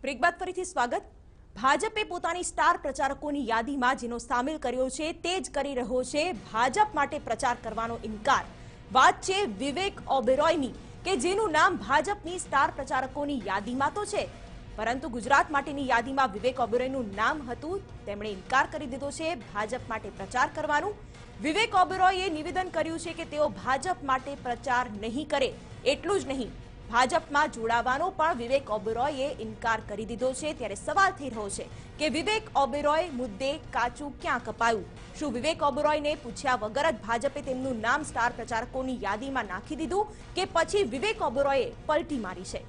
Break બાદ ફરીથી સ્વાગત। ભાજપે પોતાની સ્ટાર પ્રચારકોની યાદીમાં જેનો સામેલ કર્યો છે તે જ કરી રહ્યો છે ભાજપ માટે પ્રચાર કરવાનો ઇનકાર। વાત છે વિવેક ઓબેરોયની કે જેનું નામ ભાજપની સ્ટાર પ્રચારકોની યાદીમાં તો છે, પરંતુ ગુજરાત માટેની યાદીમાં વિવેક ઓબેરોયનું નામ હતું। તેમણે ઇનકાર કરી દીધો છે ભાજપ માટે પ્રચાર કરવાનું। વિવેક ઓબેરોયે નિવેદન કર્યું છે કે તેઓ ભાજપ માટે પ્રચાર નહીં કરે। એટલું જ નહીં, ભાજપમાં જોડાવાનો પણ વિવેક ઓબેરોયે ઇનકાર કરી દીધો છે। ત્યારે સવાલ થઈ રહ્યો છે કે વિવેક ઓબેરોય મુદ્દે કાચું ક્યાં કપાયું? શું વિવેક ઓબેરોયને પૂછ્યા વગર જ ભાજપે તેમનું નામ સ્ટાર પ્રચારકોની યાદીમાં નાખી દીધું કે પછી વિવેક ઓબેરોયે પલટી મારી છે?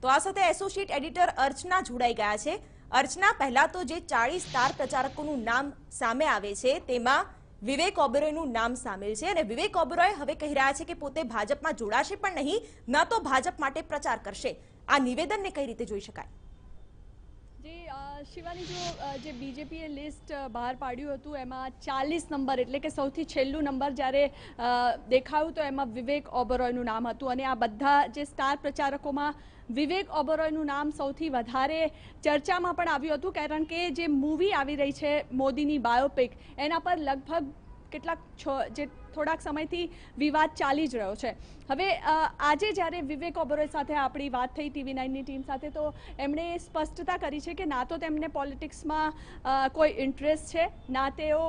તો આ સાથે એસોસિએટ એડિટર અર્ચના જોડાઈ ગયા છે। અર્ચના, પહેલા તો જે 40 સ્ટાર પ્રચારકોનું નામ સામે આવે છે તેમાં વિવેક ઓબેરોયનું નામ સામેલ છે અને વિવેક ઓબેરોય હવે કહી રહ્યા છે કે પોતે ભાજપમાં જોડાશે પણ નહીં, ન તો ભાજપ માટે પ્રચાર કરશે। આ નિવેદનને કઈ રીતે જોઈ શકાય? શિવાની, જે બીજેપીએ લિસ્ટ બહાર પાડ્યું હતું એમાં 40 નંબર એટલે કે સૌથી છેલ્લું નંબર જ્યારે દેખાયું તો એમાં વિવેક ઓબેરોયનું નામ હતું અને આ બધા જે સ્ટાર પ્રચારકોમાં વિવેક ઓબેરોયનું નામ સૌથી વધારે ચર્ચામાં પણ આવ્યું હતું, કારણ કે જે મૂવી આવી રહી છે મોદીની બાયોપિક, એના પર લગભગ જે થોડાક સમયથી વિવાદ ચાલી જ રહ્યો છે। હવે આજે જ્યારે વિવેક ઓબેરોય સાથે આપણી વાત થઈ TV9ની ટીમ સાથે, તો એમણે સ્પષ્ટતા કરી છે કે ના તો તેમને પોલિટિક્સમાં કોઈ ઇન્ટરેસ્ટ છે, ના તેઓ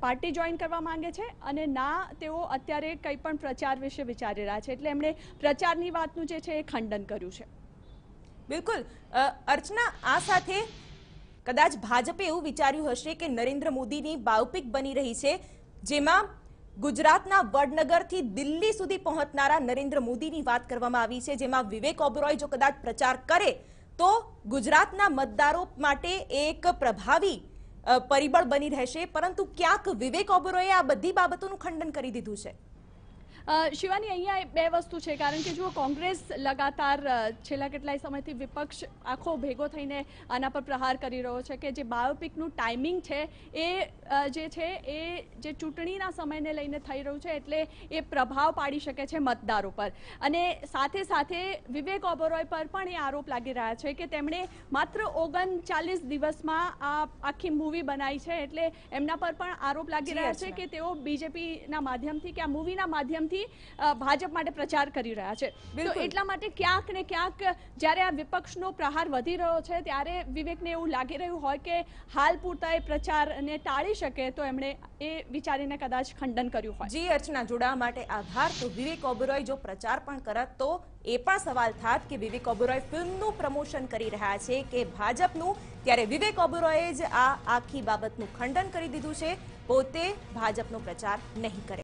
પાર્ટી જોઈન કરવા માંગે છે અને ના તેઓ અત્યારે કંઈ પણ પ્રચાર વિશે વિચારી રહ્યા છે। એટલે એમણે પ્રચારની વાતનું જે છે એ ખંડન કર્યું છે। બિલકુલ અર્ચના, આ સાથે કદાચ ભાજપે એવું વિચાર્યું હશે કે નરેન્દ્ર મોદીની બાયોપિક બની રહી છે જેમાં ગુજરાતના વડનગરથી દિલ્હી સુધી પહોંચનારા નરેન્દ્ર મોદીની વાત કરવામાં આવી છે, જેમાં વિવેક ઓબેરોય જો કદાચ પ્રચાર કરે તો ગુજરાતના મતદારો માટે એક પ્રભાવી પરિબળ બની રહેશે, પરંતુ ક્યાંક વિવેક ઓબેરોયે આ બધી બાબતોનું ખંડન કરી દીધું છે। શિવાની, અહીંયા બે વસ્તુ છે, કારણ કે જો કોંગ્રેસ લગાતાર છેલ્લા કેટલાય સમયથી વિપક્ષ આખો ભેગો થઈને આના પર પ્રહાર કરી રહ્યો છે કે જે બાયોપિકનું ટાઈમિંગ છે એ જે છે એ જે ચૂંટણીના સમયને લઈને થઈ રહ્યું છે, એટલે એ પ્રભાવ પાડી શકે છે મતદારો પર। અને સાથે સાથે વિવેક ઓબેરોય પર પણ એ આરોપ લાગી રહ્યા છે કે તેમણે માત્ર 39 દિવસમાં આ આખી મૂવી બનાવી છે, એટલે એમના પર પણ આરોપ લાગી રહ્યા છે કે તેઓ બીજેપીના માધ્યમથી કે આ મૂવીના માધ્યમથી ભાજપ માટે પ્રચાર કરી રહ્યા છે। તો એટલા માટે ક્યાંક ને ક્યાંક જ્યારે આ વિપક્ષનો પ્રહાર વધી રહ્યો છે ત્યારે વિવેકને એવું લાગી રહ્યું હોય કે હાલ પૂરતા એ પ્રચારને ટાળી શકે, તો એમણે એ વિચારીને કદાચ ખંડન કર્યું હોય। જી અર્ચના, જોડાવા માટે આભાર। તો વિવેક ઓબેરોય જો પ્રચાર પણ કરત તો એ પણ સવાલ થાત કે વિવેક ઓબેરોય ફિલ્મનું પ્રમોશન કરી રહ્યા છે કે ભાજપનું, ત્યારે વિવેક ઓબેરોયે જ આ આખી બાબતનું ખંડન કરી દીધું છે, પોતે ભાજપનો પ્રચાર નહીં કરે।